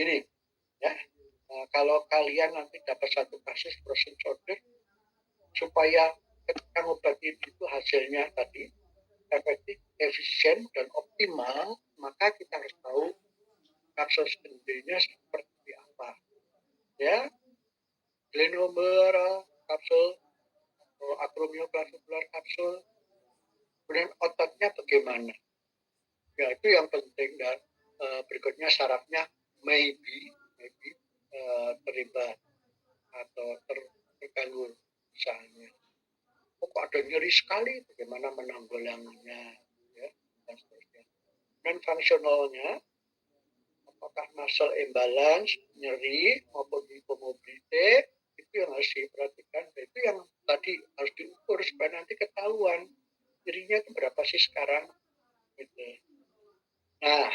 Ini ya, kalau kalian nanti dapat satu kasus frozen shoulder, supaya ketika ngobati itu hasilnya tadi efektif, efisien, dan optimal, maka kita harus tahu kapsul sendirinya seperti apa. Ya, glenomer kapsul, akromioklasular kapsul, kemudian ototnya bagaimana. Ya, itu yang penting. Dan berikutnya syaratnya maybe terlibat atau terganggu misalnya. Kok ada nyeri sekali, bagaimana menanggulanginya, ya, dan seterusnya. Dan fungsionalnya, apakah muscle imbalance, nyeri, maupun hipomobility, itu yang harus diperhatikan. Itu yang tadi harus diukur supaya nanti ketahuan nyerinya itu berapa sih sekarang. Gitu. Nah,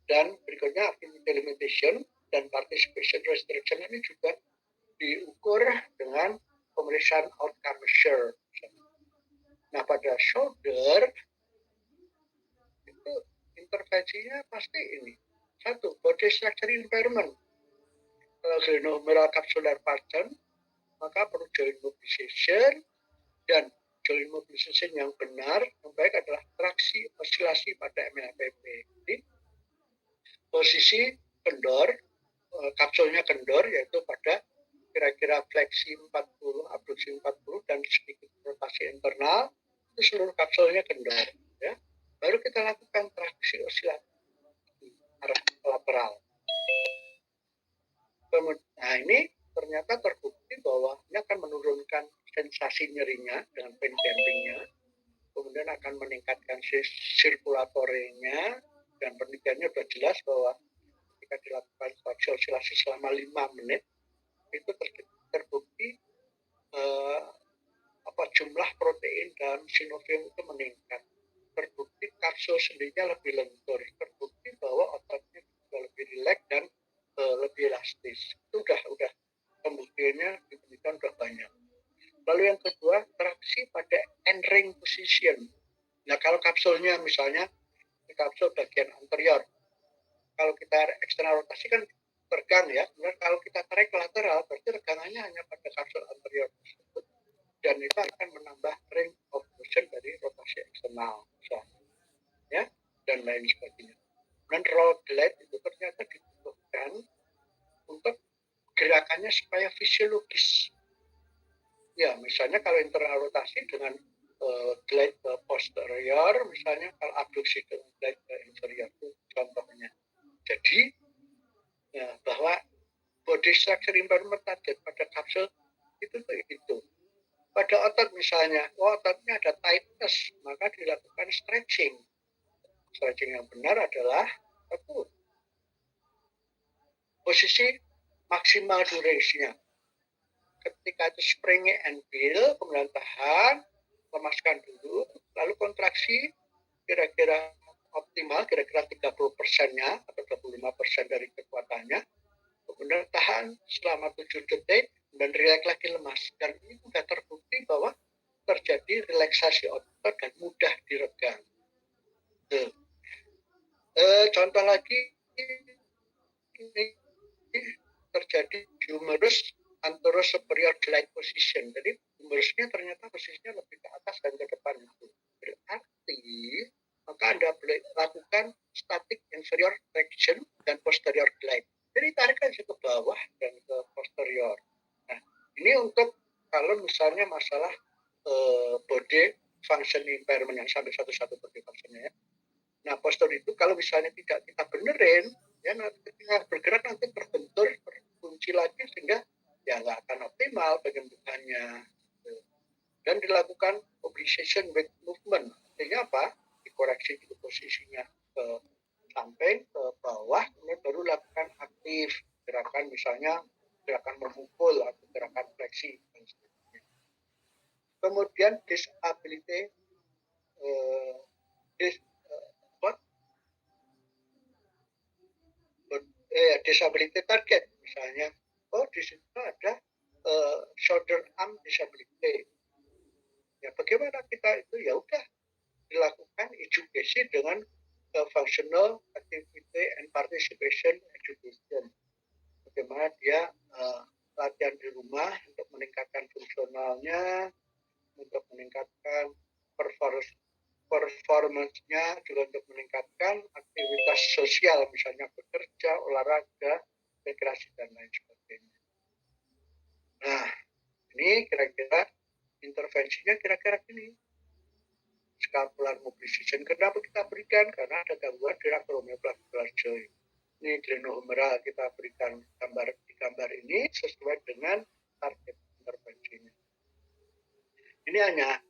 dan berikutnya activity limitation dan participation restriction ini juga diukur dengan pemeriksaan outcome measure. Nah, pada shoulder itu intervensinya pasti ini. Satu, body structure impairment. Kalau glenohumeral capsular pattern, maka perlu joint mobilization, dan joint mobilization yang benar, yang baik adalah traksi osilasi pada MLPP. Jadi, posisi kendor, kapsulnya kendor, yaitu pada kira-kira fleksi 40, abduksi 40, dan sedikit rotasi internal, itu seluruh kapsulnya kendor. Ya. Baru kita lakukan traksi osilasi arah lateral. Nah, ini ternyata terbukti bahwa ini akan menurunkan sensasi nyerinya dengan pain dampingnya, kemudian akan meningkatkan sirkulatornya, dan penelitiannya sudah jelas bahwa ketika dilakukan traksi osilasi selama 5 menit, itu terbukti jumlah protein dalam sinovium itu meningkat. Terbukti kapsul sendirinya lebih lentur. Terbukti bahwa ototnya juga lebih rileks dan lebih elastis. Itu udah pembuktiannya diberikan sudah banyak. Lalu yang kedua, traksi pada end ring position. Nah, kalau kapsulnya misalnya di kapsul bagian anterior, kalau kita eksternal rotasi kan tegang ya. Kemudian kalau kita tarik lateral, berarti tegangannya hanya pada kapsul anterior tersebut, dan itu akan menambah ring of motion dari rotasi eksternal, misalnya, ya, dan lain sebagainya. Dan roll glide itu ternyata dibutuhkan untuk gerakannya supaya fisiologis. Ya, misalnya kalau internal rotasi dengan glide ke posterior, misalnya kalau abduksi dengan glide ke inferior, itu contohnya. Jadi, ya, bahwa body structure impairment target pada kapsul itu. Pada otot misalnya, ototnya ada tightness, maka dilakukan stretching. Stretching yang benar adalah satu, posisi maksimal durasinya. Ketika itu springy and bill, kemudian tahan, lemaskan dulu, lalu kontraksi kira-kira optimal, kira-kira 30%-nya atau 25% dari kekuatannya, kemudian tahan selama 7 detik, dan relax lagi lemas. Dan ini sudah terbukti bahwa terjadi relaksasi otot dan mudah diregang. Contoh lagi, ini terjadi humerus anterosuperior glide position. Jadi humerusnya ternyata posisinya lebih ke atas dan ke depan. Berarti maka Anda boleh lakukan static inferior traction dan posterior glide. Jadi tarik aja ke bawah dan ke posterior. Nah, ini untuk kalau misalnya masalah body function impairment yang sampai satu body functionnya ya. Nah, postur itu kalau misalnya tidak kita benerin, ya nanti ketika bergerak nanti terbentur, terkunci lagi, sehingga ya nggak akan optimal penyembuhannya. Dan dilakukan mobilization with movement. Artinya apa? Dikoreksi di posisinya ke samping, ke bawah, kemudian baru lakukan aktif gerakan, misalnya gerakan memukul atau gerakan fleksi. Kemudian disability disability target, misalnya, di situ ada shoulder arm disability. Ya, bagaimana kita itu? Ya udah dilakukan education dengan functional activity and participation education. karena dia latihan di rumah untuk meningkatkan fungsionalnya, untuk meningkatkan performance-nya, juga untuk meningkatkan aktivitas sosial, misalnya bekerja, olahraga, rekreasi, dan lain sebagainya. Nah, ini kira-kira intervensinya kira-kira gini. Scapular mobilization. Kenapa kita berikan? Karena ada gangguan di acromioclavicular joint. Ini glenohumeral kita berikan di gambar ini sesuai dengan target intervensinya. Ini hanya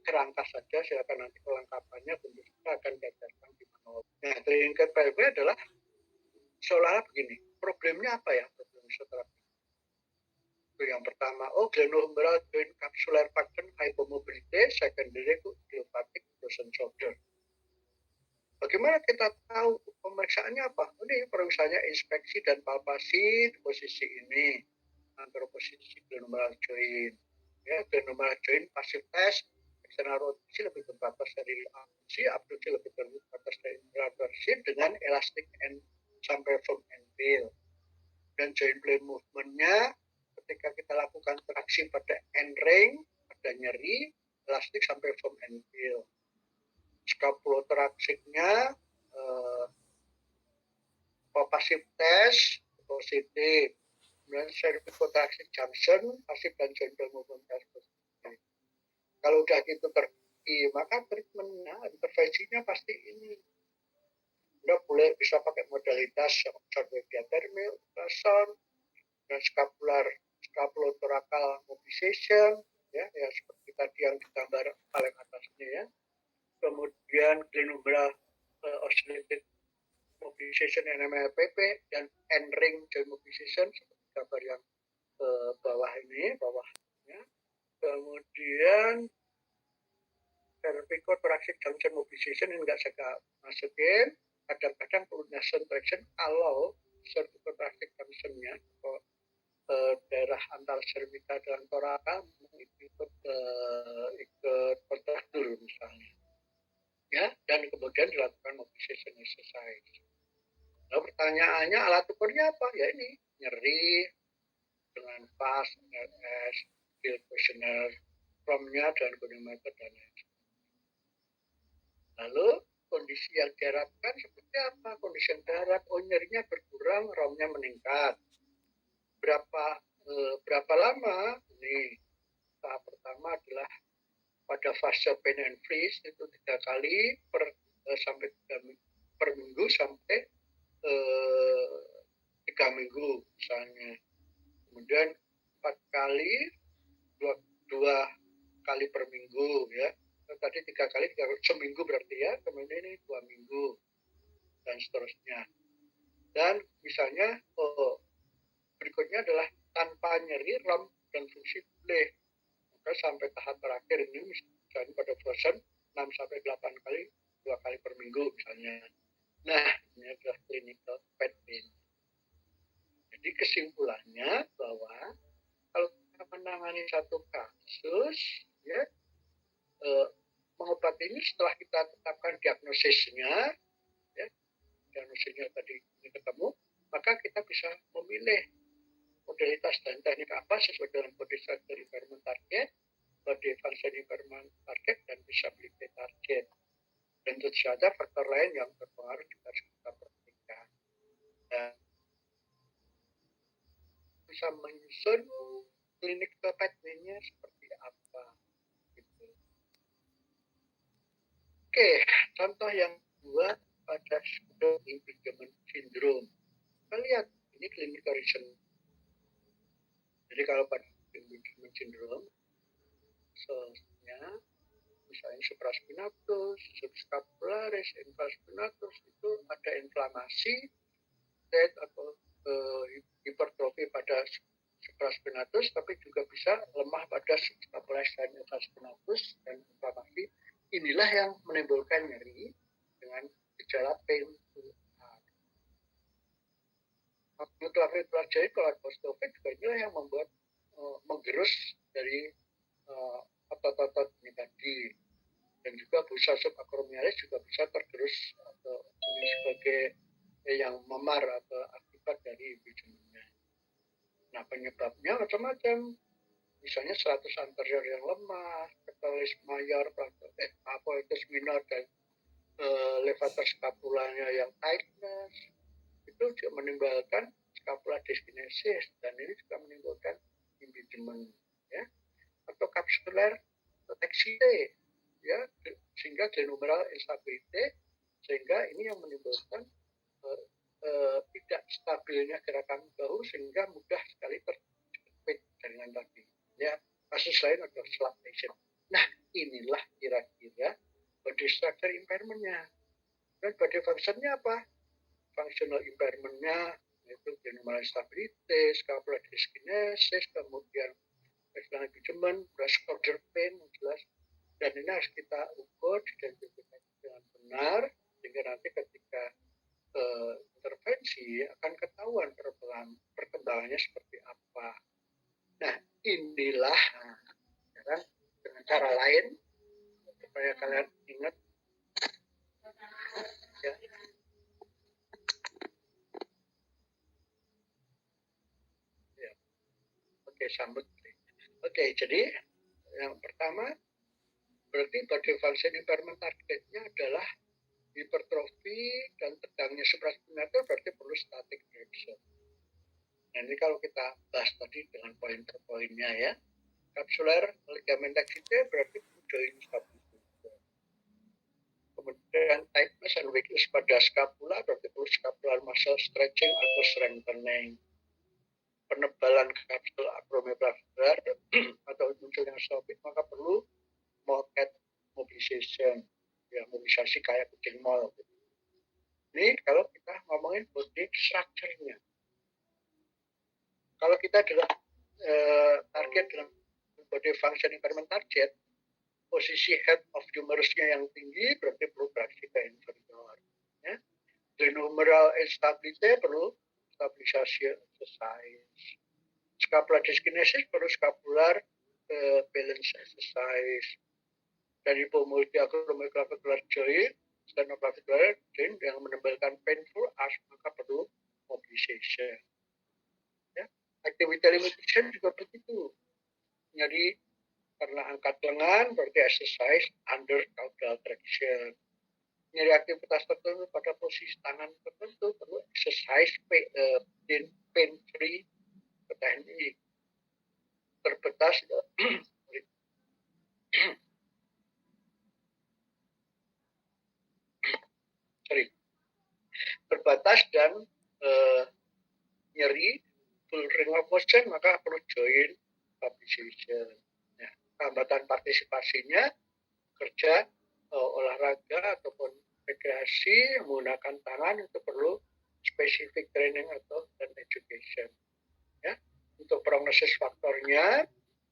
kerangka saja, silakan nanti kelengkapannya tentu kita akan diajarkan di manual. Nah, clinical pathway adalah seolah-olah begini. Problemnya apa ya? Problem fisioterapi. Yang pertama, glenohumeral joint capsular function hypomobility, secondary idiopathic frozen shoulder. Bagaimana kita tahu pemeriksaannya apa? Ini pemeriksaannya inspeksi dan palpasi di posisi ini, antara posisi glenohumeral joint. Ya, glenohumeral joint passive test, external rotasi lebih terbatas dari abduksi, abduksi lebih terbatas dari reversi dengan elastic and sampai firm and fail. Dan joint plane movement-nya ketika kita lakukan traksi pada end ring, ada nyeri, elastik sampai firm and fail. Scapulothoracicnya passive test positif. Kemudian cervicothoracic junction pasif dan joint movement test positif. Kalau udah gitu terbukti, maka treatmentnya, intervensinya pasti ini. Udah boleh bisa pakai modalitas observation, ultrasound, dan scapulothoracal mobilization, ya seperti tadi yang digambar paling atas ini ya. Kemudian glenohumeral oscillated mobilization yang namanya PP, dan end ring joint mobilization seperti gambar yang bawah ini, bawahnya. Kemudian cervicothoracic junction mobilization ini nggak saya masukin. Kadang-kadang coordination traction kalau cervicothoracic junctionnya atau daerah antar cervika dan thoraca ikut kontraktur misalnya, ya, dan kemudian dilakukan mobilization exercise. Nah, pertanyaannya alat ukurnya apa? Ya ini, nyeri dengan FAST, NRS, field questionnaire, ROM-nya dan goniometer dan lain sebagainya. Lalu kondisi yang diharapkan seperti apa? Kondisi yang diharap, nyerinya berkurang, ROM-nya meningkat. Berapa lama? Ini tahap pertama adalah pada fase pain and freeze itu 3 kali sampai 3 per minggu sampai 3 minggu misalnya. Kemudian 4 kali 2 kali per minggu ya. Tadi 3 kali seminggu berarti ya. Kemudian ini 2 minggu dan seterusnya. Dan misalnya berikutnya adalah tanpa nyeri, ROM dan fungsi pulih. Maka sampai tahap terakhir ini misalnya pada frozen 6-8 kali 2 kali per minggu misalnya. Nah, ini adalah clinical pathway. Jadi kesimpulannya bahwa kalau kita menangani satu kasus, ya, mengobati ini setelah kita tetapkan diagnosisnya, ya, diagnosisnya tadi ini ketemu, maka kita bisa memilih modalitas dan teknik apa sesuai dengan body structure impairment target, body function impairment target, dan disability target. Dan tentu saja faktor lain yang berpengaruh juga harus kita perhatikan. Dan bisa menyusun klinik pathway-nya seperti apa. Gitu. Oke, contoh yang kedua pada pseudo impingement syndrome. Kita lihat ini clinical reason. Jadi kalau pada impingement syndrome, misalnya supraspinatus, subscapularis, infraspinatus itu ada inflamasi atau hipertrofi pada supraspinatus, tapi juga bisa lemah pada subscapularis dan infraspinatus dan inflamasi. Inilah yang menimbulkan nyeri dengan gejala pain to heart. Clavicular joint colpostopic juga inilah yang membuat menggerus dari otot-otot ini tadi, dan juga busa subacromialis juga bisa tergerus atau ini sebagai yang memar atau akibat dari impingementnya. penyebabnya macam-macam. Misalnya stratus anterior yang lemah, catalyst mayor, apoitus minor, dan levator scapulanya yang tightness, itu juga menimbulkan scapula dyskinesis, dan ini juga menimbulkan impingement, ya, atau capsular excite, ya, sehingga glenomerular instability, sehingga ini yang menimbulkan tidak stabilnya gerakan bahu sehingga mudah sekali terjepit jaringan tadi. Ya, kasus lain adalah slap lesion. Nah, inilah kira-kira body structure impairment-nya. Dan body function-nya apa? Functional impairment-nya yaitu glenomerular instability, scapular dyskinesis, kemudian impingement, shoulder pain, jelas. Dan ini harus kita ukur dan identifikasi dengan benar sehingga nanti ketika intervensi akan ketahuan perkembangannya seperti apa. Nah, inilah sekarang dengan cara lain supaya kalian ingat, ya. Ya. Oke, sambut. Oke, jadi yang pertama berarti body function impairment targetnya adalah hipertrofi dan tegangnya supraspinatus, berarti perlu static direction. Nah, ini kalau kita bahas tadi dengan poin per poinnya, ya. Capsular ligament laxity berarti joint stability. Kemudian tightness and weakness pada scapula berarti perlu scapular muscle stretching atau strengthening. Penebalan kapsul acromioclavicular atau munculnya stopik, maka perlu mocket mobilization, ya, mobilisasi kayak kucing mall. Ini kalau kita ngomongin body structure-nya. Kalau kita adalah target dalam body function impairment target, posisi head of humerusnya yang tinggi berarti perlu traksi ke inferior. Ya. Glenomerular instability perlu stabilisasi exercise. Scapular dyskinesis perlu scapular balance exercise. Dan hypomultiacromioclavicular joint, sternoclavicular joint yang menimbulkan painful as, maka perlu mobilization. Ya. Activity limitation juga begitu. Jadi karena angkat lengan berarti exercise under caudal traction. Nyeri aktivitas tertentu pada posisi tangan tertentu perlu exercise pain free teknik. Terbatas terbatas dan nyeri full range of motion, maka perlu joint stabilization. Nah, hambatan partisipasinya kerja olahraga ataupun rekreasi menggunakan tangan itu perlu specific training atau dan education. Ya, untuk prognosis faktornya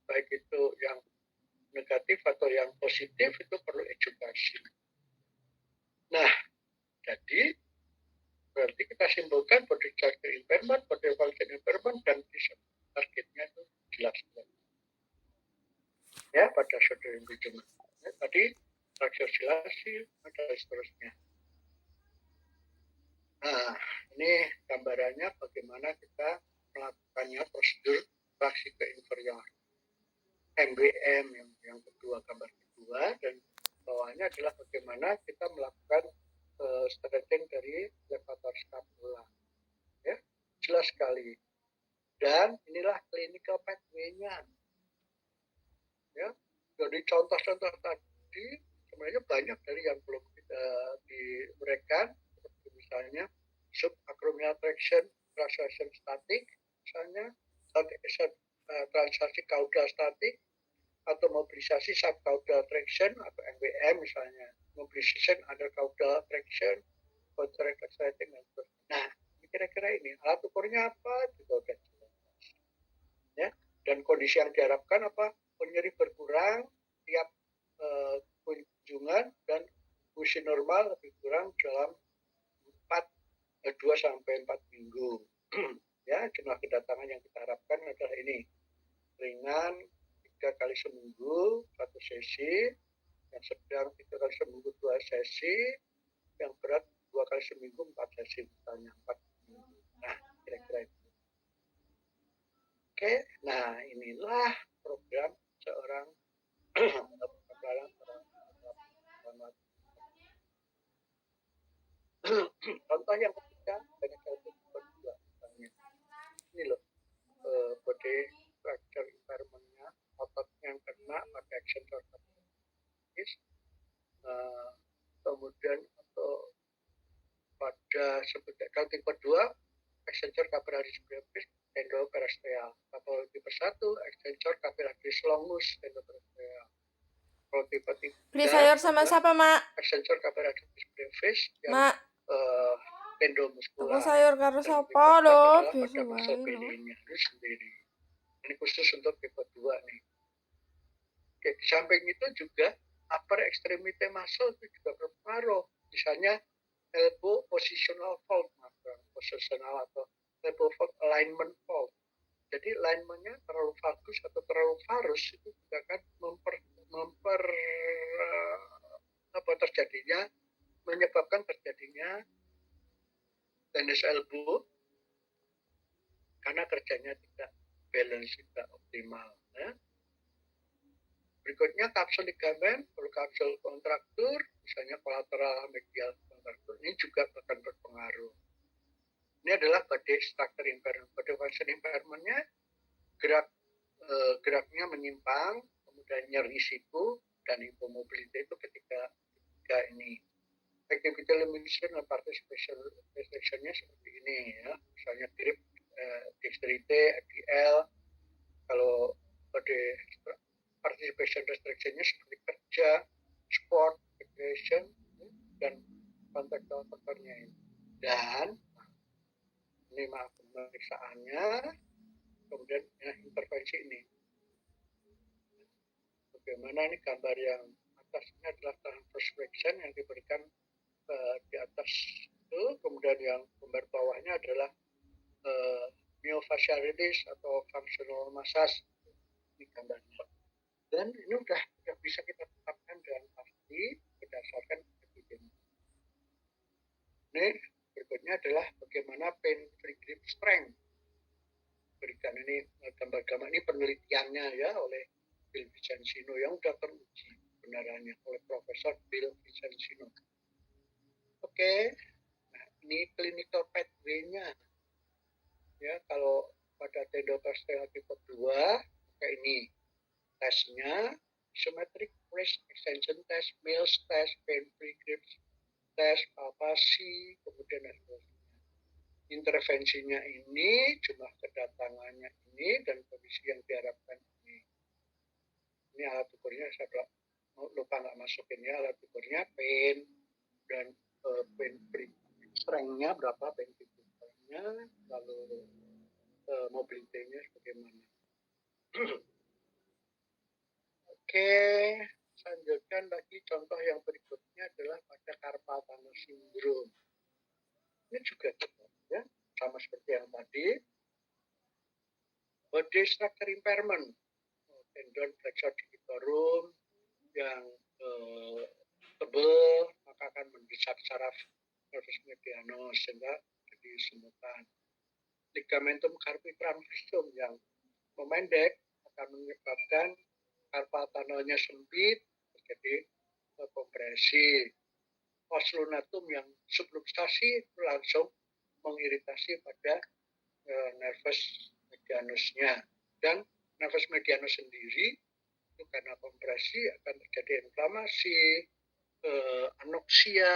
baik itu yang negatif atau yang positif itu perlu edukasi. Nah, jadi berarti kita simpulkan body structure impairment, body function impairment, dan targetnya itu jelas. Ya, pada saudara impingement. Ya, tadi akselerasi dan seterusnya. Nah, ini gambarannya bagaimana kita melakukannya prosedur traksi ke inferior. MBM yang kedua, gambar kedua, dan bawahnya adalah bagaimana kita melakukan stretching dari levator scapula. Ya, jelas sekali. Dan inilah clinical pathway-nya. Ya, jadi contoh-contoh tadi sebenarnya banyak dari yang belum kita diberikan, seperti misalnya subacromial traction, translation static, misalnya transaksi caudal static, atau mobilisasi subcaudal traction atau MBM misalnya, mobilisation under caudal traction, contract exciting, dan sebagainya. Nah, kira-kira ini alat ukurnya apa juga udah jelas. Ya, dan kondisi yang diharapkan apa? Nyeri berkurang tiap kunjungan dan fungsi normal lebih kurang dalam 2 sampai 4 minggu. Ya, jumlah kedatangan yang kita harapkan adalah ini. Ringan 3 kali seminggu 1 sesi, yang sedang 3 kali seminggu 2 sesi, yang berat 2 kali seminggu 4 sesi, misalnya 4 minggu. Nah, kira-kira itu. Nah, inilah program seorang contoh yang ketiga banyak kedua misalnya ini loh body structure impairment-nya ototnya yang kena pakai action orthopaedics kemudian atau pada seperti kalau tipe 2 extensor capillaris brevis endoperiosteal atau tipe 1 extensor capillaris longus endoperiosteal. Kalau tipe 3 beli sayur sama siapa, Mak? extensor capillaris brevis yang Mak, endomuskular. tuku sayur karo sapa lho, biasa wae lho. Itu sendiri. Ini khusus untuk tipe 2 nih. Oke, di samping itu juga upper extremity muscle itu juga berpengaruh. Misalnya elbow positional fault, positional atau elbow fault alignment fault. Jadi alignmentnya terlalu vagus atau terlalu varus itu juga akan menyebabkan terjadinya tennis elbow karena kerjanya tidak balance, tidak optimal. Ya. Berikutnya kapsul ligamen, kapsul kontraktur, misalnya kolateral medial kontraktur, ini juga akan berpengaruh. Ini adalah body structure impairment. Body function impairment-nya geraknya menyimpang, kemudian nyeri siku dan hypomobility itu ketika ini. Activity limitation dan participation restriction-nya seperti ini ya, misalnya grip, dexterity, ADL. Kalau body participation restriction-nya seperti kerja, sport, recreation, dan kontak faktornya ini. Dan ini maaf pemeriksaannya, kemudian intervensi ini. Bagaimana ini gambar yang atasnya adalah transverse flexion yang diberikan di atas itu, kemudian yang gambar bawahnya adalah myofasciitis atau functional massage. Ini gambarnya. Dan ini sudah bisa kita tetapkan dengan pasti berdasarkan epidemi. Ini berikutnya adalah bagaimana pain free grip strength. Berikan ini gambar-gambar ini penelitiannya ya oleh Bill Vicenzino yang sudah teruji kebenarannya oleh Profesor Bill Vicenzino. Oke, nah ini clinical pathway-nya. Ya, kalau pada tendoplastia tipe 2, kayak ini tesnya, symmetric wrist extension test, Mills test, pain free grip test, palpasi, kemudian intervensinya ini, jumlah kedatangannya ini, dan kondisi yang diharapkan ini. Ini alat ukurnya, saya lupa nggak masukin ya, alat ukurnya pain dan pain free strength-nya berapa, pain free strength-nya, lalu mobility-nya bagaimana. Oke, lanjutkan lagi contoh yang berikutnya adalah pada carpal tunnel syndrome. Ini juga ya, sama seperti yang tadi. Body structure impairment, tendon flexor digitorum yang tebal maka akan mendesak saraf nervus medianus sehingga jadi semutan. Ligamentum carpi transversum yang memendek akan menyebabkan carpal tunnel-nya sempit, terjadi kompresi. Os lunatum yang subluxasi itu langsung mengiritasi pada nervus medianusnya. Dan nervus medianus sendiri itu karena kompresi akan terjadi inflamasi, anoksia,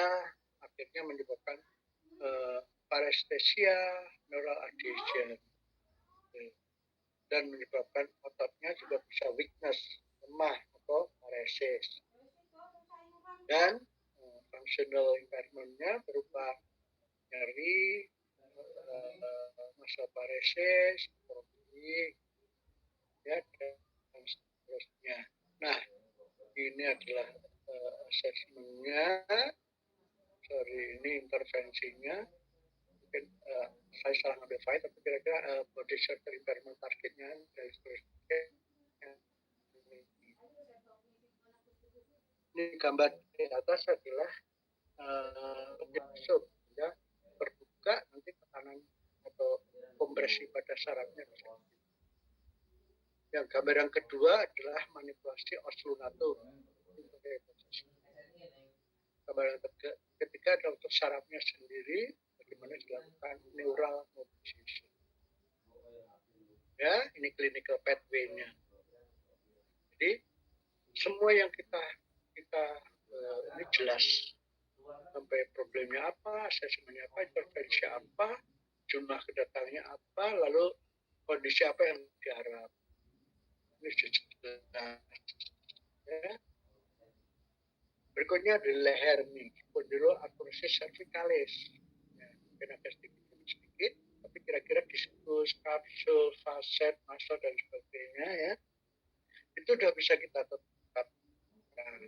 akhirnya menyebabkan paresthesia, neural adhesion, dan menyebabkan ototnya juga bisa weakness, lemah atau paresis. Dan functional impairment-nya berupa nyeri, masa paresis, ya, dan seterusnya. Nah, ini adalah assessment-nya. Ini intervensinya. Mungkin saya salah ngambil file, tapi kira-kira body structure impairment targetnya dari seterusnya. Ini gambar di atas adalah ya, terbuka nanti tekanan atau kompresi pada sarafnya. Yang gambar yang kedua adalah manipulasi oslunatur. Gambar yang ketiga adalah untuk sarafnya sendiri, bagaimana dilakukan neural mobilization. Ya, ini clinical pathway-nya. Jadi semua yang kita ini jelas, sampai problemnya apa, asesmennya apa, intervensi apa, jumlah kedatangannya apa, lalu kondisi apa yang diharap. Ini jelas. Ya. Berikutnya di leher nih, spondyloarthrosis cervicalis. Ya, mungkin ada sedikit, tapi kira-kira diskus, kapsul, faset, masa dan sebagainya ya, itu udah bisa kita tetapkan.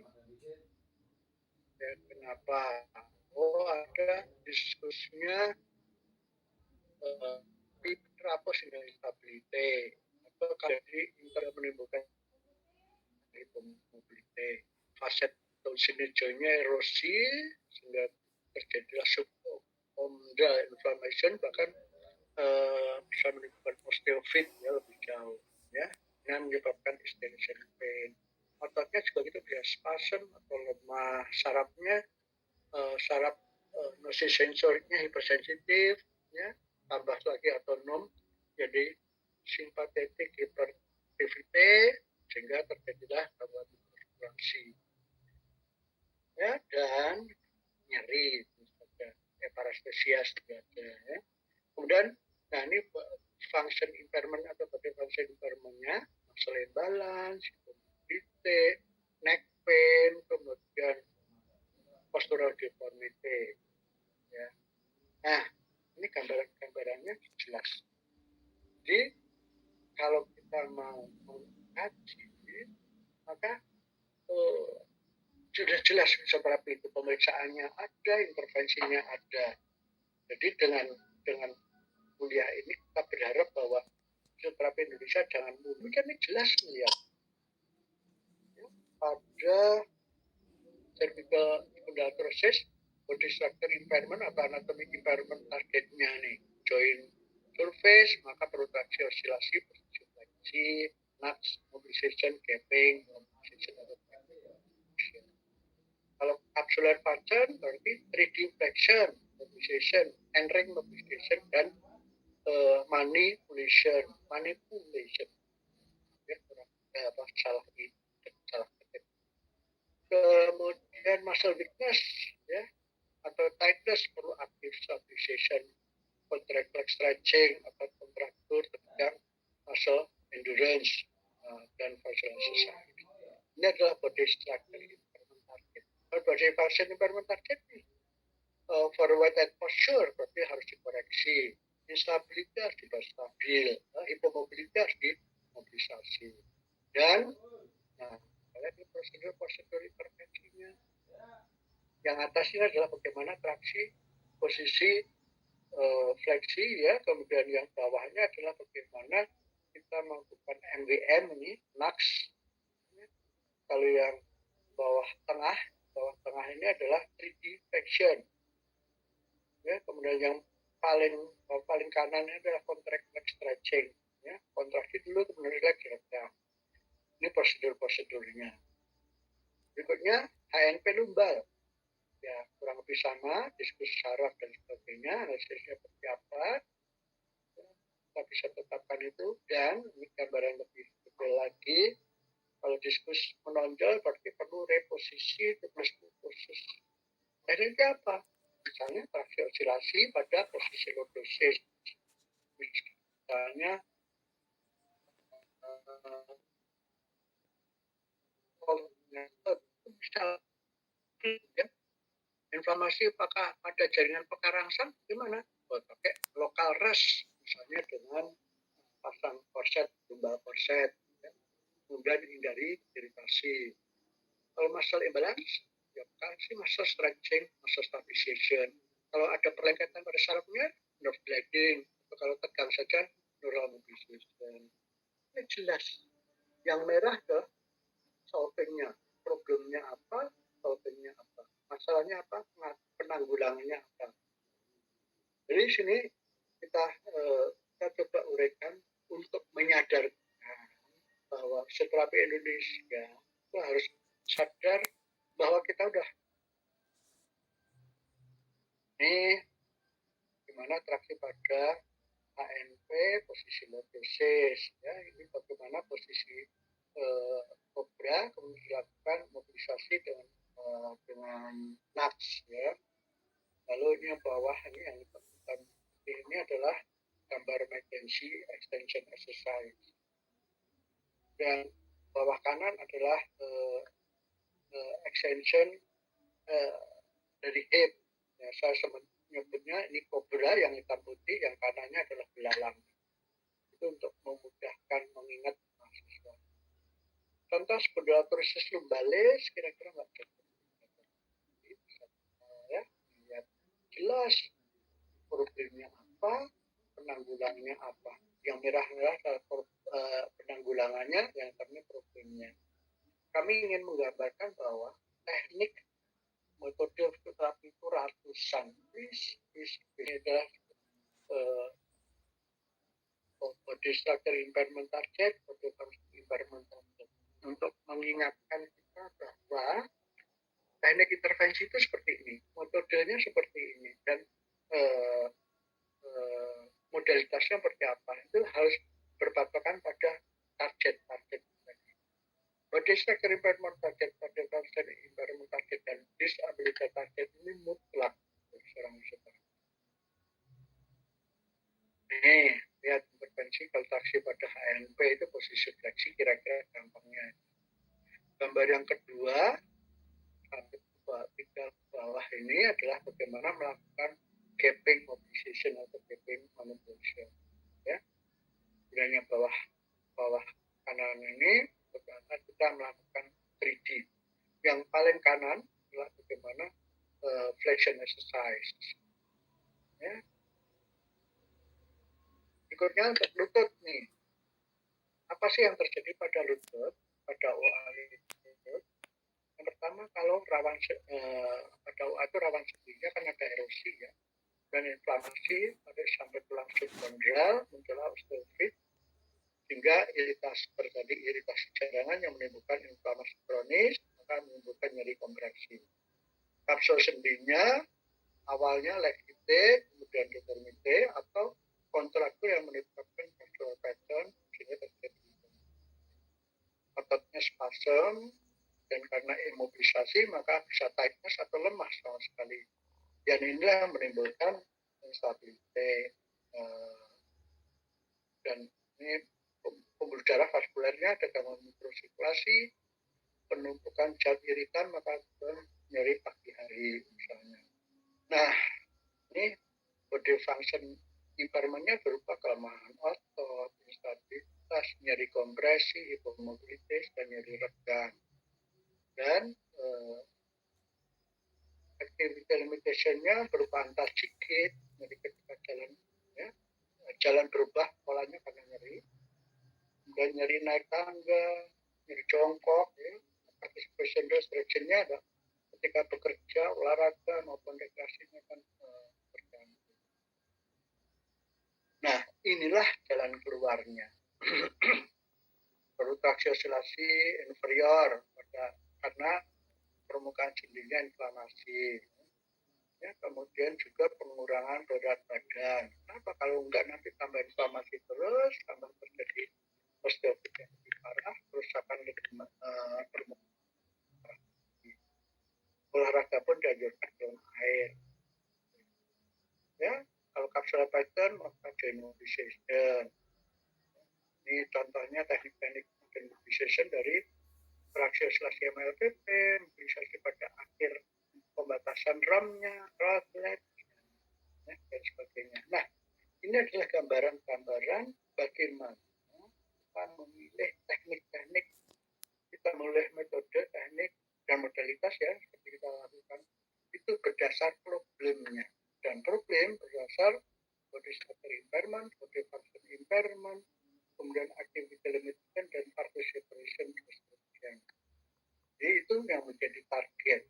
Ya, kenapa? Oh, ada diskusnya trapos instabilite atau jadi menimbulkan hypomobilite. Faset atau sini joinnya erosi sehingga terjadilah subondal inflammation, bahkan bisa menimbulkan osteofit ya, lebih jauh ya, dengan menyebabkan extension pain. Ototnya juga kita bisa spasm atau lemah, sarafnya saraf nosisensoriknya hipersensitif ya, tambah lagi otonom jadi simpatetik hiperaktivite sehingga terjadilah gangguan konsentrasi ya, dan nyeri misalnya parestesias juga ada ya. Kemudian nah ini function impairment atau bagaimana function impairment-nya, muscle imbalance, hypomobility, neck pain, kemudian postural deformity ya. Nah, ini gambarannya jelas. Jadi kalau kita mau mengkaji, maka sudah jelas seperti itu, pemeriksaannya ada, intervensinya ada. Jadi dengan kuliah ini kita berharap bahwa fisioterapi Indonesia jangan mundur, kan ini jelas melihat ya, pada cervical spondyloarthrosis, body structure impairment atau anatomic impairment targetnya nih, joint surface, maka perlu traksi osilasi, posisi fleksi, nuts, mobilization, gapping, mobilization, atau kalau capsular function berarti 3D flexion, mobilization, and ring mobilization, dan manipulation. Ya, salah ketik. Kemudian muscle weakness ya, atau tightness perlu active stabilization, contractor stretching atau kontraktur tegang, muscle endurance dan fascial exercise. Ini adalah body structure impairment target. Kalau body function impairment target nih, forward and posture berarti harus dikoreksi, instability harus dibuat stabil, hipomobility harus dimobilisasi, dan nah ini prosedur intervensinya. Yang atasnya adalah bagaimana traksi, posisi, fleksi ya, kemudian yang bawahnya adalah bagaimana kita melakukan MWM ini, NAX. Kalau yang bawah tengah ini adalah 3D flexion. Ya, kemudian yang paling kanan ini adalah contract leg stretching. Ya, kontraksi dulu kemudian leg rekam. Ini prosedurnya. Berikutnya HNP lumbal. Ya, kurang lebih sama, diskus saraf dan sebagainya, analisisnya seperti apa. Kita bisa tetapkan itu, dan ini gambaran lebih detail lagi. Kalau diskus menonjol berarti perlu reposisi plus khusus. Tekniknya apa? Misalnya traksi osilasi pada posisi lordosis. Misalnya bisa ya, inflamasi apakah pada jaringan pekarangsang gimana? Pakai lokal rest misalnya dengan pasang korset, tumbal korset, ya. Kemudian hindari iritasi. Kalau muscle imbalance, ya kasih muscle stretching, muscle stabilization. Kalau ada perlengketan pada sarafnya, nerve gliding. Atau kalau tegang saja, neural mobilization. Ini jelas. Yang merah ke solvingnya, problemnya apa, solvingnya apa, masalahnya apa, penanggulangannya apa. Jadi sini kita coba uraikan untuk menyadarkan fisioterapi Indonesia itu harus sadar bahwa kita udah ini gimana traksi pada HNP, posisi lordosis, ya ini bagaimana posisi kobra, kemudian dilakukan mobilisasi dengan NATS, ya. Lalu ini yang bawah ini yang ini adalah gambar emergency extension exercise. Dan bawah kanan adalah extension dari hip. Ya, saya menyebutnya ini kobra yang hitam putih, yang kanannya adalah belalang. Itu untuk memudahkan mengingat mahasiswa. Contoh spondylothoracic lumbalis kira-kira nggak cukup. Ya, lihat jelas problemnya apa, penanggulangannya apa. Yang merah-merah adalah penanggulangannya, yang hitamnya problemnya. Kami ingin menggambarkan bahwa teknik metode terapi itu ratusan. Ini adalah body structure impairment target, body function impairment target. Untuk mengingatkan kita bahwa teknik intervensi itu seperti ini, metodenya seperti ini, dan modalitasnya seperti apa. Itu harus berpatokan pada target-target. Body structure impairment target, body function impairment target, dan disability target ini mutlak untuk seorang fisioterapi. Ini lihat intervensi kontraksi pada HNP itu posisi fleksi kira-kira gampangnya. Gambar yang kedua, tiga bawah ini adalah bagaimana melakukan gapping mobilization atau gapping manipulation. Ya, kemudian bawah kanan ini bagaimana kita melakukan 3D. Yang paling kanan adalah bagaimana flexion exercise. Ya. Berikutnya untuk lutut nih. Apa sih yang terjadi pada lutut, pada OA lutut? Yang pertama, kalau pada OA itu rawan sendinya kan ada erosi, ya, dan inflamasi pada sampai tulang subkondral, muncullah osteofit, sehingga terjadi iritasi jaringan yang menimbulkan inflamasi kronis, maka menimbulkan nyeri kompresi. Kapsul sendinya awalnya lactate, kemudian determine, atau kontraktur yang menyebabkan capsular pattern sehingga terjadi ototnya spasm, dan karena imobilisasi maka bisa tightness atau lemah sama sekali. Dan inilah yang menimbulkan instabilitas dan ini pembuluh darah vaskulernya ada gangguan mikrosirkulasi, penumpukan zat iritan, maka nyeri pagi hari misalnya. Nah, ini body function impairment-nya berupa kelemahan otot, instabilitas, nyeri kompresi, hipomobilitas, dan nyeri regang. Dan activity limitation-nya berupa antar cikit, nyeri ketika jalan, ya, jalan berubah polanya karena nyeri, dan nyeri naik tangga, nyeri jongkok, ya, participation restriction-nya ada ketika bekerja, olahraga maupun rekreasinya kan terganggu. Nah, inilah jalan keluarnya. Perlu traksi osilasi inferior karena permukaan sendinya inflamasi. Ya, kemudian juga pengurangan berat badan. Kenapa? Kalau enggak nanti tambah inflamasi terus, tambah terjadi osteoporosis yang lebih parah, kerusakan permukaan. Olahraga pun dianjurkan dengan air. Ya, kalau capsular pattern maka demobilization. Ini contohnya teknik-teknik demobilization dari traksi osilasi MLPP, mobilisasi pada akhir pembatasan RAM-nya, outlet, ya, dan sebagainya. Nah, ini adalah gambaran-gambaran bagaimana kita memilih teknik-teknik, kita memilih metode, teknik, dan modalitas, ya, seperti kita lakukan, itu berdasar problemnya. Dan problem berdasar body structure impairment, body function impairment, kemudian activity limitation, dan participation restriction. Jadi itu yang menjadi target.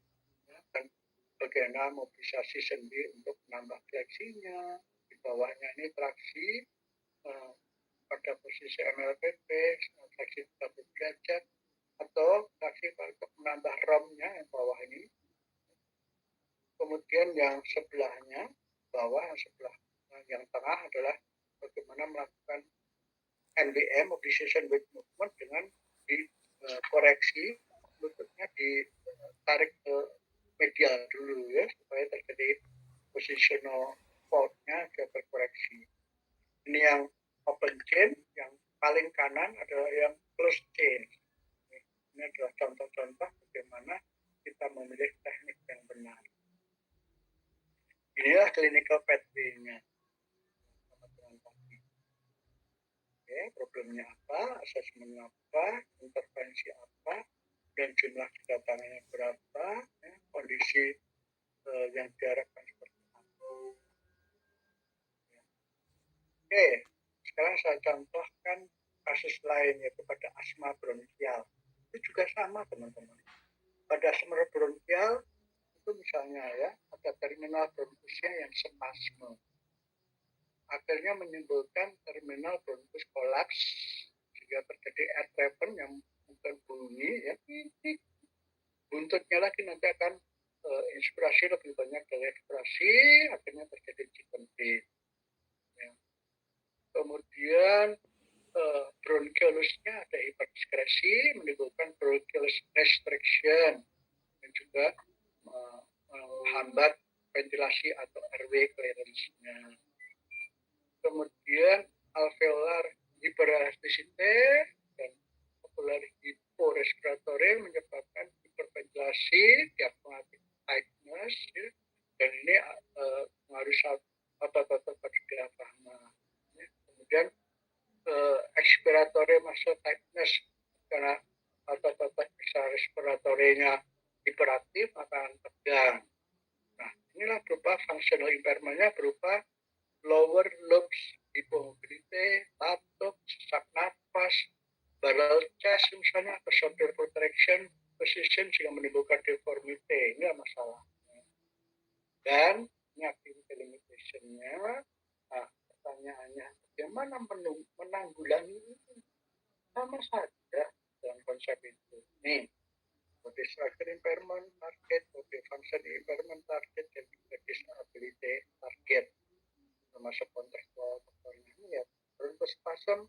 Ya, dan bagaimana mobilisasi sendi untuk menambah fleksinya, di bawahnya ini traksi pada posisi MLPP, kontraksi 30 derajat, atau kontraksi untuk menambah ROM-nya yang bawah ini. Kemudian yang sebelahnya, bawah yang tengah adalah bagaimana melakukan NBM, mobilization weight movement, dengan dikoreksi lututnya ditarik ke medial dulu ya, supaya terjadi positional fault-nya terkoreksi. Ini yang open chain, yang paling kanan adalah yang closed chain. Ini adalah contoh-contoh bagaimana kita memilih teknik yang benar. Inilah clinical pathway-nya. Oke, problemnya apa, asesmen apa, intervensi apa, dan jumlah kedatangannya berapa, ya, kondisi yang diharapkan seperti apa. Ya. Oke, sekarang saya contohkan kasus lain, yaitu pada asma bronkial. Itu juga sama, teman-teman. Pada asma bronkial itu misalnya ya, ada terminal bronkusnya yang spasme, akhirnya menimbulkan terminal bronkus kolaps, sehingga terjadi air trepan yang bukan bunyi ya, buntutnya lagi nanti akan inspirasi lebih banyak dari ekspirasi, akhirnya terjadi chicken beat ya. Kemudian bronchiolusnya ada hiperskresi, menimbulkan bronchiolus restriction dan juga menghambat ventilasi atau airway clearance-nya. Kemudian alveolar hiperelasticity dan alveolar hiporespiratory menyebabkan hiperventilasi, diaphragmatic tightness, ya, dan ini mengaruhi otot-otot pada diafragma. Ya. Kemudian expiratory muscle tightness, karena otot-otot respiratorinya hiperaktif akan tegang. Nah, inilah berupa functional impairment-nya berupa lower lobes hypomobility, batuk, sesak napas, barrel chest misalnya, atau shoulder protraction position sehingga menimbulkan deformity. Ini masalah. Dan ini activity limitation-nya. Nah, pertanyaannya, bagaimana menanggulangi ini? Sama saja dalam konsep itu. Nih, body structure impairment target, body function impairment target, dan juga disability target. Termasuk kontekstual faktornya ini ya, bronchospasm,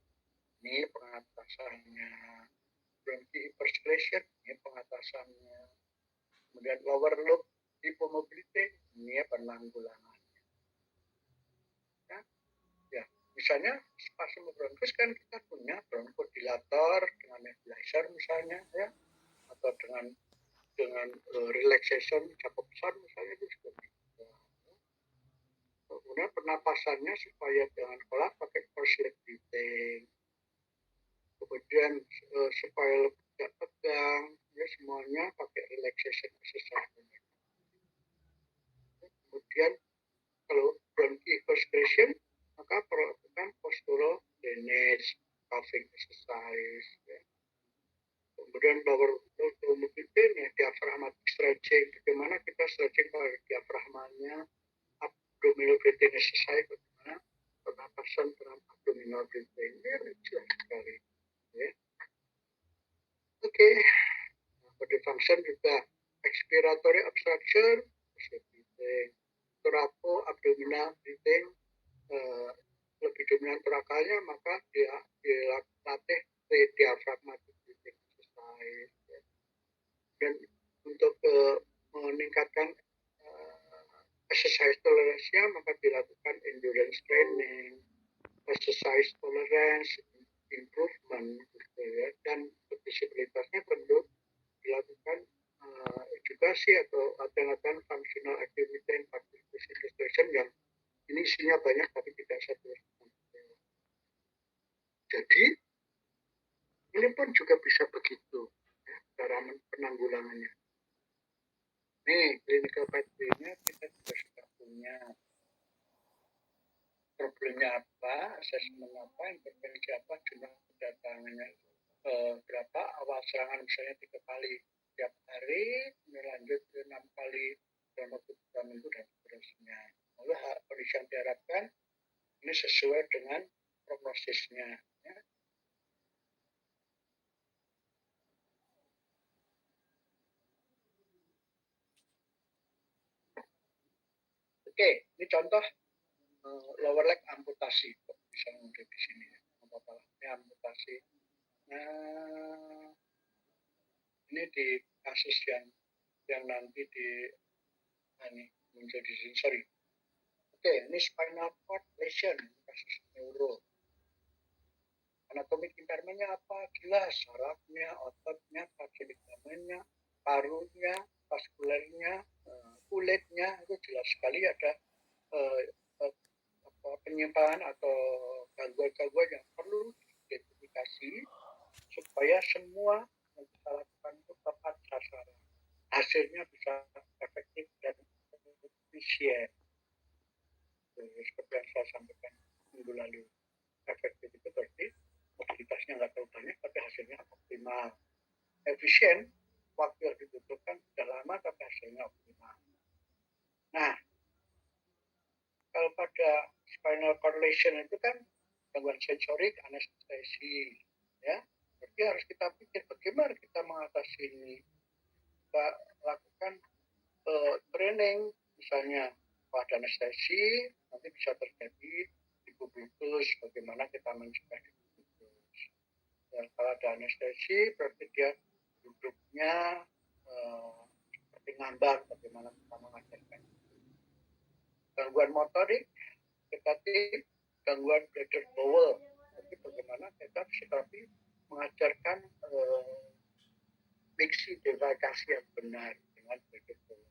ini pengatasannya, bronchi hyperstration, ini pengatasannya, kemudian lower lobe hypomobility, ini penanggulangannya. Ya, misalnya spasm bronchus kan kita punya bronchodilator dengan nebulizer misalnya ya, atau dengan relaxation Jacobson misalnya, itu juga bisa. Kemudian pernapasannya supaya jangan kolap pakai force breathing. Kemudian supaya lebih tidak tegang, ya semuanya pakai relaxation exercise. Kemudian kalau bronchi hyperstration, maka perlakukan postural drainage, coughing exercise. Ya. Kemudian lower mobility, ya, diaphragmatic stretching. Bagaimana kita stretching pada diafragmanya, abdominal breathing exercise, bagaimana pernapasan dalam abdominal breathing. Ini jelas sekali. Ya. Oke. Body function juga expiratory obstruction, breathing. Thoraco abdominal breathing, lebih dominan torakalnya, maka dia dilatih diaphragmatic breathing exercise. Ya. Dan untuk meningkatkan exercise tolerance-nya, maka dilakukan endurance training, exercise tolerance improvement, gitu ya. Dan disabilitasnya tentu dilakukan edukasi atau latihan functional activity and participation restriction yang ini isinya banyak tapi tidak satu. Jadi ini pun juga bisa begitu ya, cara penanggulangannya. Nih, clinical pathway-nya kita juga sudah punya. Problemnya apa, asesmen apa, intervensi apa, jumlah kedatangannya berapa, awal serangan misalnya 3 kali tiap hari, lanjut 6 kali dalam waktu 3 minggu, dan seterusnya. Lalu kondisi yang diharapkan ini sesuai dengan prognosisnya. Ya. Oke, ini contoh lower leg amputasi, kok bisa muncul di sini ya. Apa-apa lah, ini amputasi. Nah, ini di kasus yang nanti di ini muncul di sini, sorry. Oke, ini spinal cord lesion, kasus neuro. Anatomi impairment-nya apa? Jelas, sarafnya, ototnya, kaki ligamennya, parunya, vaskulernya, kulitnya, itu jelas sekali ada penyimpangan atau gangguan-gangguan yang perlu diidentifikasi supaya semua yang kita lakukan itu tepat sasaran. Hasilnya bisa efektif dan efisien. Seperti yang saya sampaikan minggu lalu. Efektif itu berarti mobilitasnya nggak terlalu banyak, tapi hasilnya optimal. Efisien, waktu yang dibutuhkan sudah lama, tapi hasilnya optimal. Nah, kalau pada spinal cord lesion itu kan gangguan sensorik, anestesi, ya. Berarti harus kita pikir bagaimana kita mengatasi ini. Kita lakukan training, misalnya pada anestesi, nanti bisa terjadi hipoglus, bagaimana kita mencegah hipoglus. Dan kalau ada anestesi, berarti dia duduknya seperti ngambang, bagaimana kita mengajarkan. Gangguan motorik, tetapi gangguan bladder bowel, jadi bagaimana kita tetapi mengajarkan mixi defekasi yang benar dengan bladder bowel.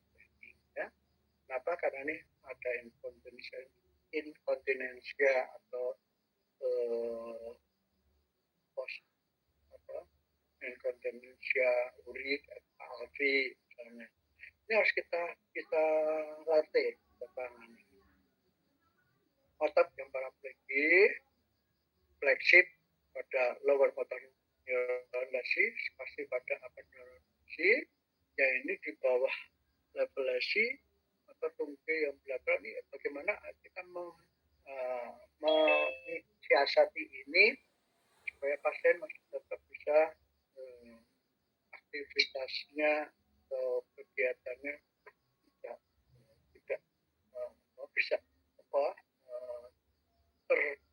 Ya. Kenapa? Karena ini ada inkontinensia atau inkontinensia urik atau alvi misalnya. Ini harus kita latih, kita tangani. Otot yang paraplegik, flexip pada lower motor neuron lesi, spasi pada upper neuron lesi, ya ini di bawah level lesi atau tungkai yang belakang ini bagaimana kita mensiasati ini supaya pasien masih tetap bisa aktivitasnya atau kegiatannya tidak bisa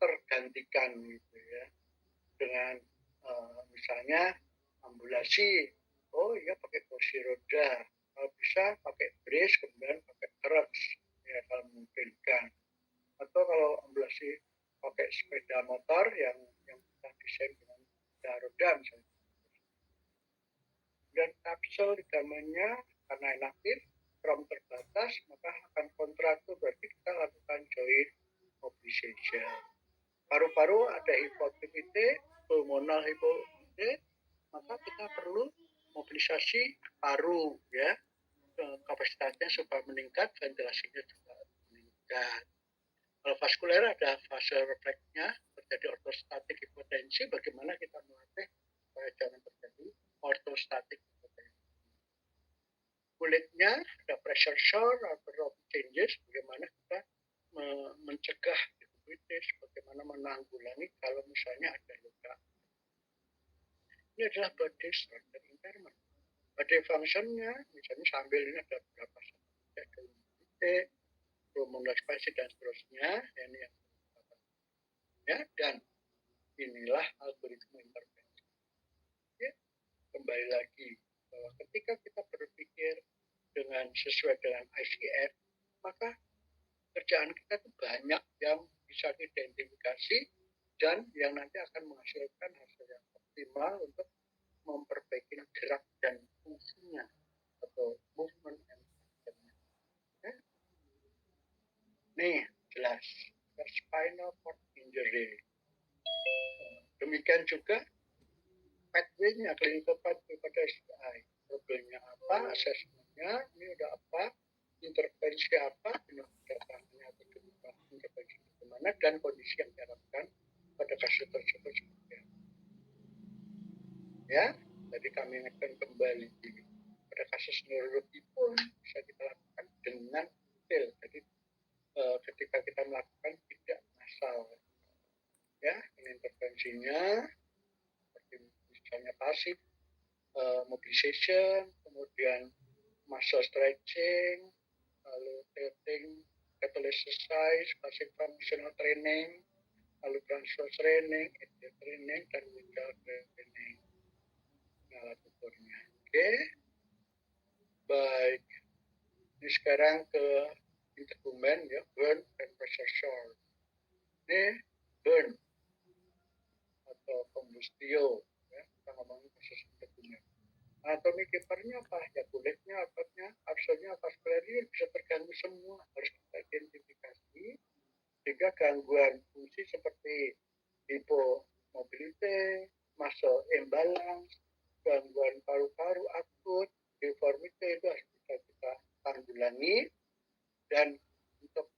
tergantikan gitu ya dengan misalnya ambulasi, oh iya pakai kursi roda, kalau bisa pakai brace kemudian pakai crutch ya kalau memungkinkan, atau kalau ambulasi pakai sepeda motor yang kita desain dengan roda misalnya. Dan kapsul ligamennya karena inaktif, rom terbatas, maka akan kontraktur, berarti kita lakukan joint mobilization. Paru-paru ada hipoaktivitas, pulmonal hipoaktivitas, maka kita perlu mobilisasi paru ya, kapasitasnya supaya meningkat, ventilasinya juga meningkat. Kalau vaskuler ada vasorefleksnya, terjadi ortostatik hipotensi, bagaimana kita melatih supaya jangan terjadi ortostatik hipotensi. Kulitnya ada pressure sore atau rough changes, bagaimana kita mencegah diabetes, bagaimana menanggulangi kalau misalnya ada luka. Ini adalah body structure impairment. Body functionnya, misalnya sambil ini ada beberapa titik, pulmonal spastic dan seterusnya, ini yang ya, dan inilah algoritma intervensi. Ya, kembali lagi bahwa ketika kita berpikir sesuai dengan ICF, maka kerjaan kita itu banyak yang bisa diidentifikasi dan yang nanti akan menghasilkan hasil yang optimal untuk memperbaiki gerak dan fungsinya atau movement and function. Ya. Nih, jelas. Spinal cord injury. Demikian juga pathway-nya, clinical pathway pada STI. Problemnya apa, asesmennya, ini udah apa, intervensi apa, pendekatannya atau intervensi bagaimana, dan kondisi yang diharapkan pada kasus tersebut seperti apa. Ya, jadi kami akan kembali pada kasus neurologi pun bisa kita lakukan dengan detail. Jadi ketika kita melakukan tidak massal, ya, intervensinya seperti misalnya pasif mobilization, kemudian muscle stretching, lalu tilting catalyst exercise, basic functional training, lalu transfer training, active training, dan withdrawal training. Nah, alat ukurnya. Oke. Baik. Ini sekarang ke integumen ya, burn and pressure sore. Ini burn atau combustio ya, kita ngomongin proses integumen. Anatomi kipernya apa? Ya kulitnya, ototnya, absornya, vaskularnya bisa terganggu semua. Harus kita identifikasi sehingga gangguan fungsi seperti hypomobility, muscle imbalance, gangguan paru-paru akut, deformity itu harus bisa kita tanggulangi. Dan untuk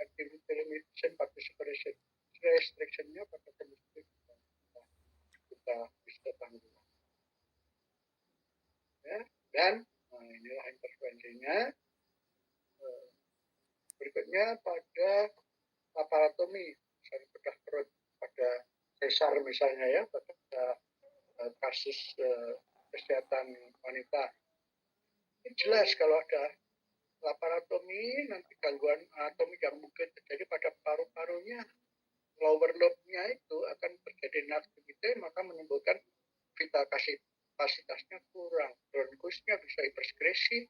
activity limitation participation restriction-nya pada kondisi kita bisa tanggulangi. Ya, dan inilah intervensinya. Berikutnya pada laparotomi, misalnya bedah perut pada sesar misalnya ya, pada kasus kesehatan wanita. Ini jelas kalau ada laparotomi, nanti gangguan anatomi yang mungkin terjadi pada paru-parunya, lower lobe-nya itu akan terjadi inaktivitas, maka menimbulkan vital kapasitasnya kurang, bronkusnya bisa hiperskresi,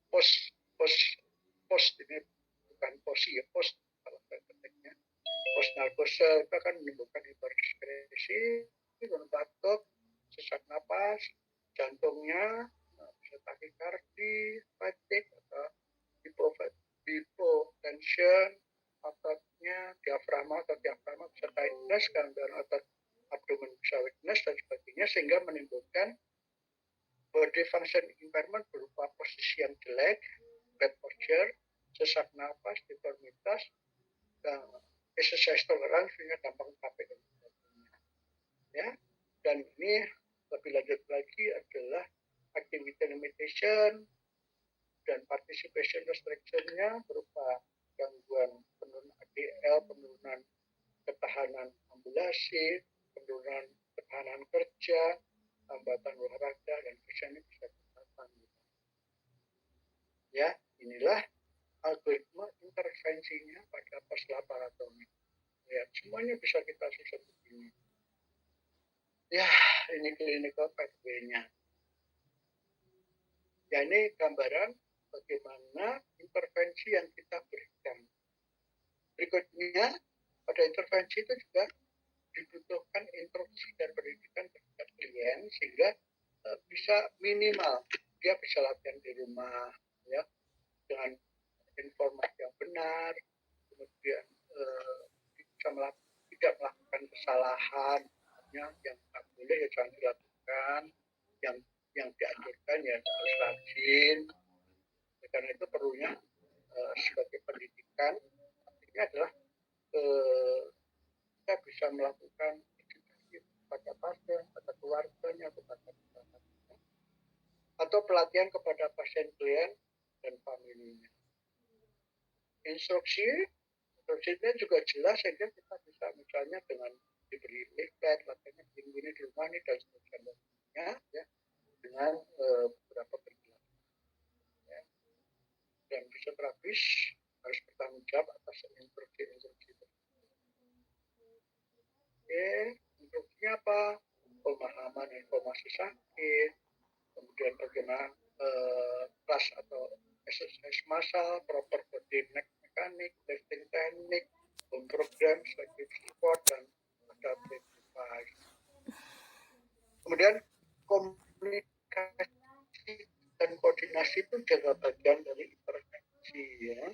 post ini bukan posi ya, post kalau saya ketiknya, post narkosa itu akan menimbulkan hiperskresi, batuk, sesak napas, jantungnya bisa takikardi, fatigue atau hypotension, ototnya diafragma bisa tightness, gangguan otot abdomen bisa weakness dan sebagainya, sehingga menimbulkan body function impairment berupa posisi yang jelek, bad posture, sesak napas, deformitas, exercise tolerance sehingga gampang capek dan sebagainya. Ya, dan ini lebih lanjut lagi adalah activity limitation dan participation restriction-nya berupa gangguan penurunan ADL, penurunan ketahanan ambulasi, penurunan ketahanan kerja, hambatan olahraga, dan ini bisa kita tanggung. Ya, inilah algoritma intervensinya pada pos laparotomi. Ya, semuanya bisa kita susun begini. Ya, ini clinical pathway-nya. Ya, ini gambaran bagaimana intervensi yang kita berikan. Berikutnya, pada intervensi itu juga dibutuhkan instruksi dan pendidikan terhadap klien sehingga bisa minimal dia bisa latihan di rumah ya dengan informasi yang benar, kemudian tidak melakukan kesalahan yang tak boleh ya jangan dilakukan, yang dianjurkan ya harus rajin. Karena itu perlunya sebagai pendidikan artinya adalah kita bisa melakukan edukasi kepada pasien, kepada keluarganya, kepada masyarakat, atau pelatihan kepada pasien klien dan familinya. Instruksinya juga jelas sehingga kita bisa misalnya dengan diberi leaflet, latihannya begini di rumah ini dan sebagainya ya, dengan beberapa penjelasan. Ya. Dan fisioterapis harus bertanggung jawab atas instruksi tersebut. Oke, instruksinya apa? Pemahaman informasi sakit, kemudian bagaimana kelas atau exercise massal, proper body mekanik, lifting teknik, home program, sebagai support, dan adaptive device. Kemudian komunikasi dan koordinasi itu juga bagian dari intervensi ya.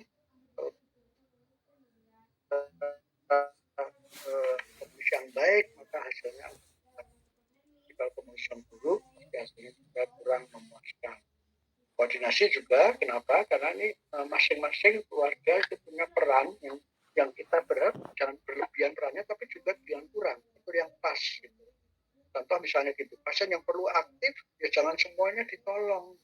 Komunikasi yang baik maka hasilnya kalau komunikasi yang buruk hasilnya juga kurang memuaskan. Koordinasi juga kenapa? Karena ini masing-masing keluarga itu punya peran yang kita berharap jangan berlebihan perannya tapi juga yang kurang atau yang pas gitu. Contoh misalnya gitu, pasien yang perlu aktif ya jangan semuanya ditolong.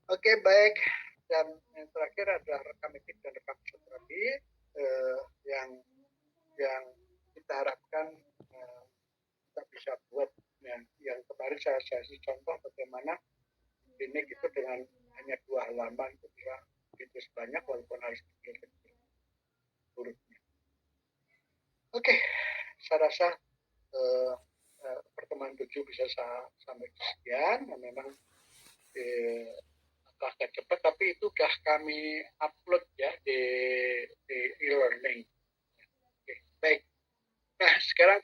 Oke, baik. Dan yang terakhir adalah rekam medis dan rekam fisioterapi yang kita harapkan kita bisa buat. Yang kemarin saya kasih contoh bagaimana ini gitu dengan hanya 2 halaman itu bisa itu banyak walaupun harus kecil-kecil hurufnya. Oke, saya rasa pertemuan 7 bisa sampai sekian. Nah, memang agak cepat, tapi itu sudah kami upload ya di e-learning. Oke, baik. Nah, sekarang